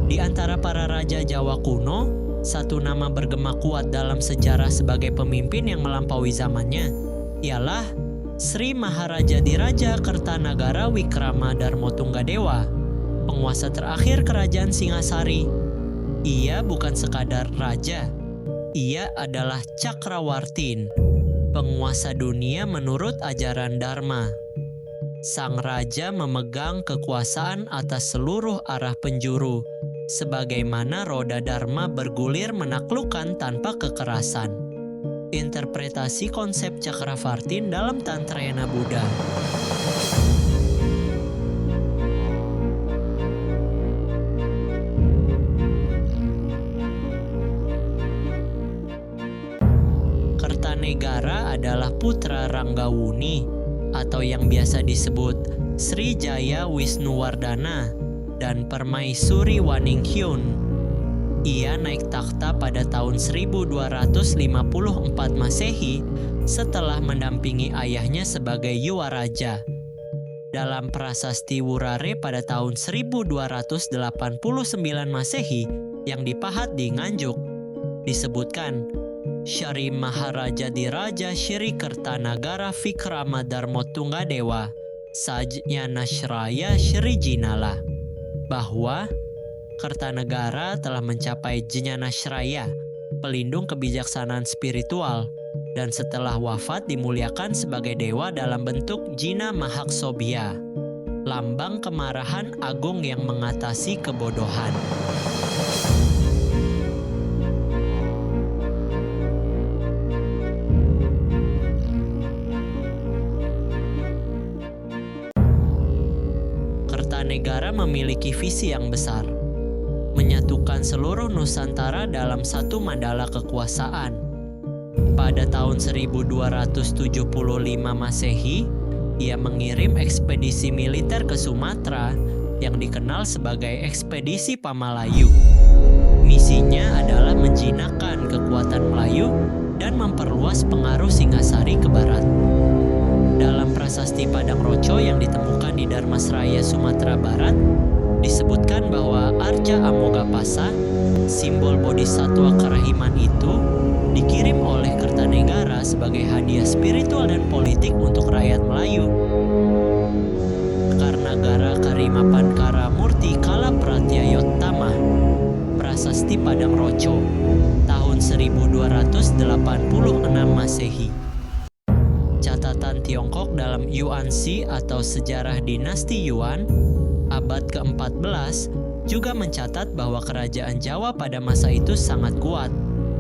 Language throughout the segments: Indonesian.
Di antara para raja Jawa kuno, satu nama bergema kuat dalam sejarah sebagai pemimpin yang melampaui zamannya ialah Sri Maharajadiraja Kertanagara Wikrama Darmotunggadewa, penguasa terakhir kerajaan Singasari. Ia bukan sekadar raja, ia adalah Cakrawartin, penguasa dunia menurut ajaran Dharma. Sang raja memegang kekuasaan atas seluruh arah penjuru, sebagaimana roda Dharma bergulir menaklukkan tanpa kekerasan. Interpretasi konsep Cakravartin dalam Tantrayana Buddha. Kertanegara adalah putra Ranggawuni atau yang biasa disebut Sri Jaya Wisnuwardana dan Permaisuri Waninghyun. Ia naik takhta pada tahun 1254 Masehi setelah mendampingi ayahnya sebagai Yuwaraja. Dalam prasasti Wurare pada tahun 1289 Masehi yang dipahat di Nganjuk, disebutkan Syari Maharajadiraja Shri Kertanagara Vikrama Darmotunggadewa Sajnyanashraya Shri Jinala, bahwa Kertanegara telah mencapai Jnanashraya, pelindung kebijaksanaan spiritual, dan setelah wafat dimuliakan sebagai dewa dalam bentuk Jina Mahaksobhya, lambang kemarahan agung yang mengatasi kebodohan. Kertanegara memiliki visi yang besar, menyatukan seluruh Nusantara dalam satu mandala kekuasaan. Pada tahun 1275 Masehi, ia mengirim ekspedisi militer ke Sumatera yang dikenal sebagai Ekspedisi Pamalayu. Misinya adalah menjinakkan kekuatan Melayu dan memperluas pengaruh Singasari ke barat. Dalam prasasti Padang Roco yang ditemukan di Dharmasraya, Sumatera Barat, disebutkan bahwa Arca Amogapasa, simbol bodhisatwa kerahiman itu, dikirim oleh Kertanegara sebagai hadiah spiritual dan politik untuk rakyat Melayu. Karnagara Karimapankara Murti Kala Pratyayotama, prasasti Padang Roco, tahun 1286 Masehi. Catatan Tiongkok dalam Yuanxi atau Sejarah Dinasti Yuan abad ke-14 juga mencatat bahwa kerajaan Jawa pada masa itu sangat kuat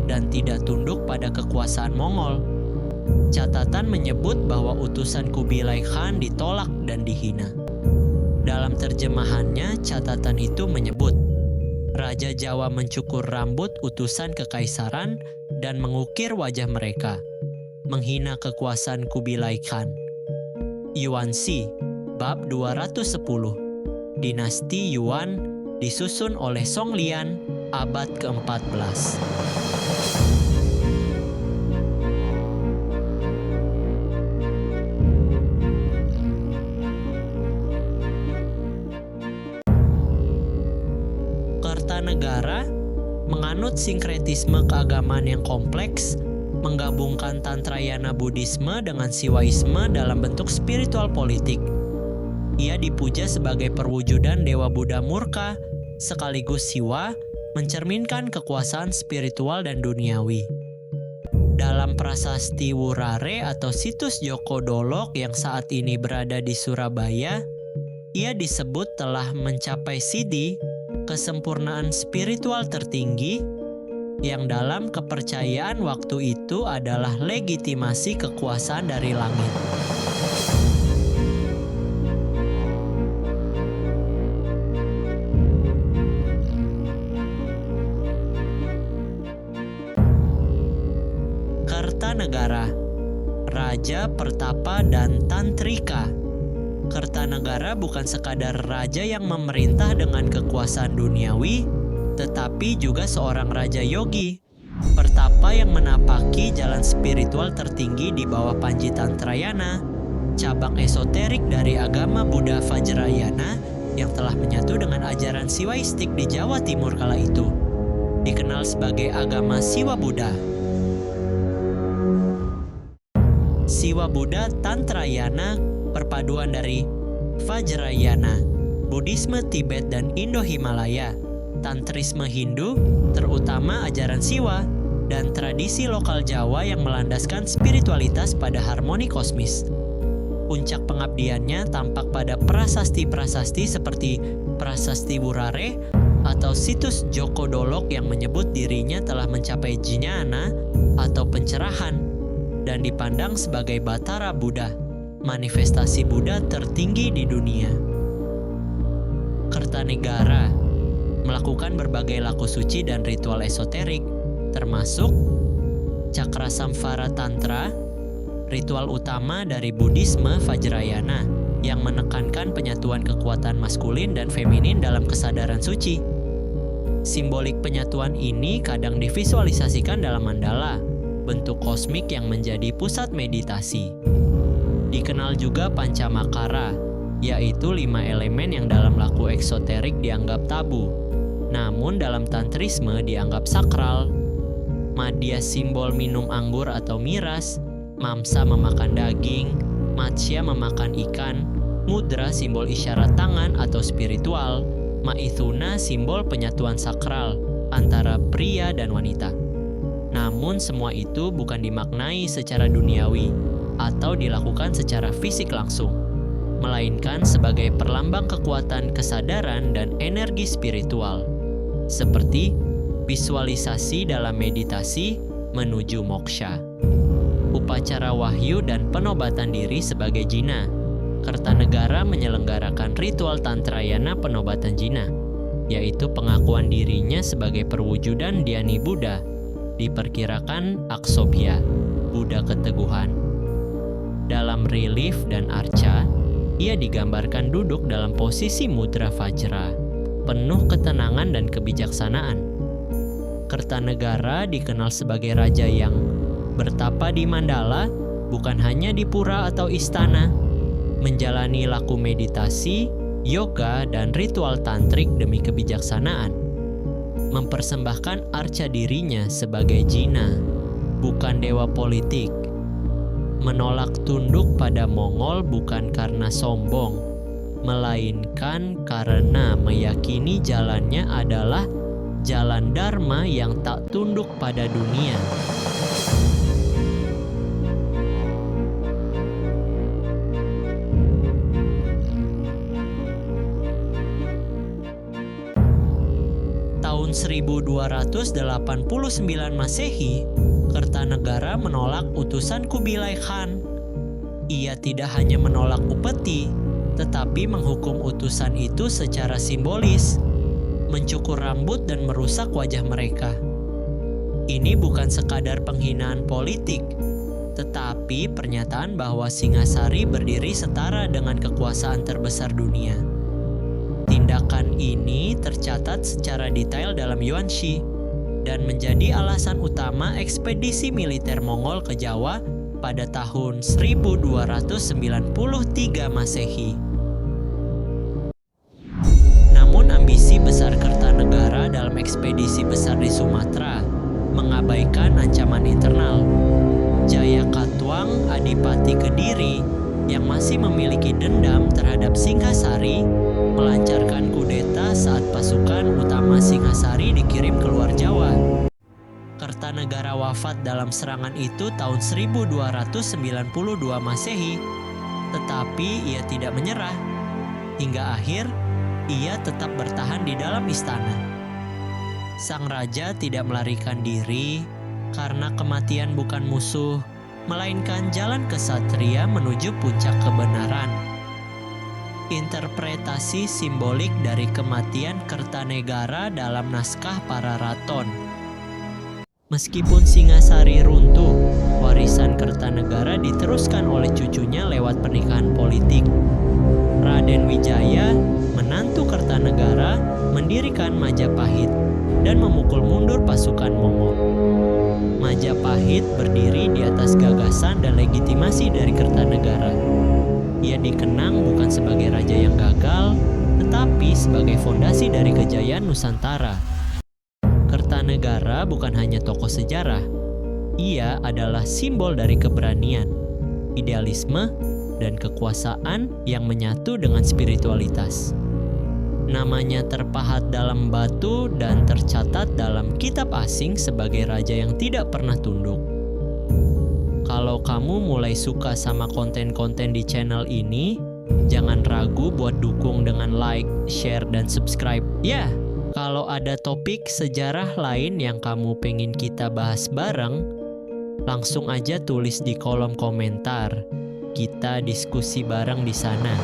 dan tidak tunduk pada kekuasaan Mongol. Catatan menyebut bahwa utusan Kubilai Khan ditolak dan dihina. Dalam terjemahannya, catatan itu menyebut Raja Jawa mencukur rambut utusan kekaisaran dan mengukir wajah mereka, menghina kekuasaan Kubilai Khan. Yuanxi, bab 210. Dinasti Yuan disusun oleh Song Lian, abad ke-14. Kertanegara menganut sinkretisme keagamaan yang kompleks, menggabungkan Tantrayana Buddhisme dengan Siwaisme dalam bentuk spiritual politik. Ia dipuja sebagai perwujudan Dewa Buddha Murka, sekaligus Siwa, mencerminkan kekuasaan spiritual dan duniawi. Dalam prasasti Wurare atau situs Joko Dolok yang saat ini berada di Surabaya, ia disebut telah mencapai siddhi, kesempurnaan spiritual tertinggi, yang dalam kepercayaan waktu itu adalah legitimasi kekuasaan dari langit. Kertanegara, Raja Pertapa dan Tantrika. Kertanegara bukan sekadar raja yang memerintah dengan kekuasaan duniawi, tetapi juga seorang raja yogi, pertapa yang menapaki jalan spiritual tertinggi di bawah Panji Tantrayana, cabang esoterik dari agama Buddha Vajrayana yang telah menyatu dengan ajaran Siwaistik di Jawa Timur kala itu, dikenal sebagai agama Siwa Buddha. Siwa Buddha Tantrayana perpaduan dari Vajrayana, Buddhisme Tibet dan Indo-Himalaya, Tantrisme Hindu, terutama ajaran Siwa, dan tradisi lokal Jawa yang melandaskan spiritualitas pada harmoni kosmis. Puncak pengabdiannya tampak pada prasasti-prasasti seperti Prasasti Wurare atau situs Joko Dolok yang menyebut dirinya telah mencapai jnana atau pencerahan dan dipandang sebagai Batara Buddha, manifestasi Buddha tertinggi di dunia. Kertanegara melakukan berbagai laku suci dan ritual esoterik, termasuk Cakra Samvara Tantra, ritual utama dari Buddhisme Vajrayana yang menekankan penyatuan kekuatan maskulin dan feminin dalam kesadaran suci. Simbolik penyatuan ini kadang divisualisasikan dalam mandala, bentuk kosmik yang menjadi pusat meditasi. Dikenal juga Pancamakara, yaitu 5 elemen yang dalam laku eksoterik dianggap tabu, namun dalam tantrisme dianggap sakral. Madya simbol minum anggur atau miras, Mamsa memakan daging, Matsya memakan ikan, Mudra simbol isyarat tangan atau spiritual, Maithuna simbol penyatuan sakral antara pria dan wanita. Namun semua itu bukan dimaknai secara duniawi atau dilakukan secara fisik langsung, melainkan sebagai perlambang kekuatan kesadaran dan energi spiritual, seperti visualisasi dalam meditasi menuju moksha. Upacara wahyu dan penobatan diri sebagai jina. Kertanegara menyelenggarakan ritual Tantrayana penobatan jina, yaitu pengakuan dirinya sebagai perwujudan Dhyani Buddha. Diperkirakan Aksobhya, Buddha keteguhan. Dalam relief dan arca, ia digambarkan duduk dalam posisi mudra vajra, penuh ketenangan dan kebijaksanaan. Kertanegara dikenal sebagai raja yang bertapa di mandala, bukan hanya di pura atau istana, menjalani laku meditasi, yoga, dan ritual tantrik demi kebijaksanaan, mempersembahkan arca dirinya sebagai jina, bukan dewa politik, menolak tunduk pada Mongol bukan karena sombong, melainkan karena meyakini jalannya adalah jalan Dharma yang tak tunduk pada dunia. Tahun 1289 Masehi, Kertanegara menolak utusan Kubilai Khan. Ia tidak hanya menolak upeti, tetapi menghukum utusan itu secara simbolis, mencukur rambut dan merusak wajah mereka. Ini bukan sekadar penghinaan politik, tetapi pernyataan bahwa Singasari berdiri setara dengan kekuasaan terbesar dunia. Tindakan ini tercatat secara detail dalam Yuanxi dan menjadi alasan utama ekspedisi militer Mongol ke Jawa pada tahun 1293 Masehi. Namun ambisi besar Kertanegara dalam ekspedisi besar di Sumatera mengabaikan ancaman internal. Jayakatwang, Adipati Kediri yang masih memiliki dendam terhadap Singhasari, melancarkan kudeta saat pasukan utama Singhasari dikirim keluar Jawa. Kertanegara wafat dalam serangan itu tahun 1292 Masehi, tetapi ia tidak menyerah. Hingga akhir, ia tetap bertahan di dalam istana. Sang raja tidak melarikan diri karena kematian bukan musuh, melainkan jalan kesatria menuju puncak kebenaran. Interpretasi simbolik dari kematian Kertanegara dalam naskah para raton. Meskipun Singhasari runtuh, warisan Kertanegara diteruskan oleh cucunya lewat pernikahan politik. Raden Wijaya, menantu Kertanegara, mendirikan Majapahit dan memukul mundur pasukan Mongol. Majapahit berdiri di atas gagasan dan legitimasi dari Kertanegara. Ia dikenang bukan sebagai raja yang gagal, tetapi sebagai fondasi dari kejayaan Nusantara. Kertanegara bukan hanya tokoh sejarah, ia adalah simbol dari keberanian, idealisme, dan kekuasaan yang menyatu dengan spiritualitas. Namanya terpahat dalam batu dan tercatat dalam kitab asing sebagai raja yang tidak pernah tunduk. Kalau kamu mulai suka sama konten-konten di channel ini, jangan ragu buat dukung dengan like, share, dan subscribe. Ya, kalau ada topik sejarah lain yang kamu pengen kita bahas bareng, langsung aja tulis di kolom komentar. Kita diskusi bareng di sana.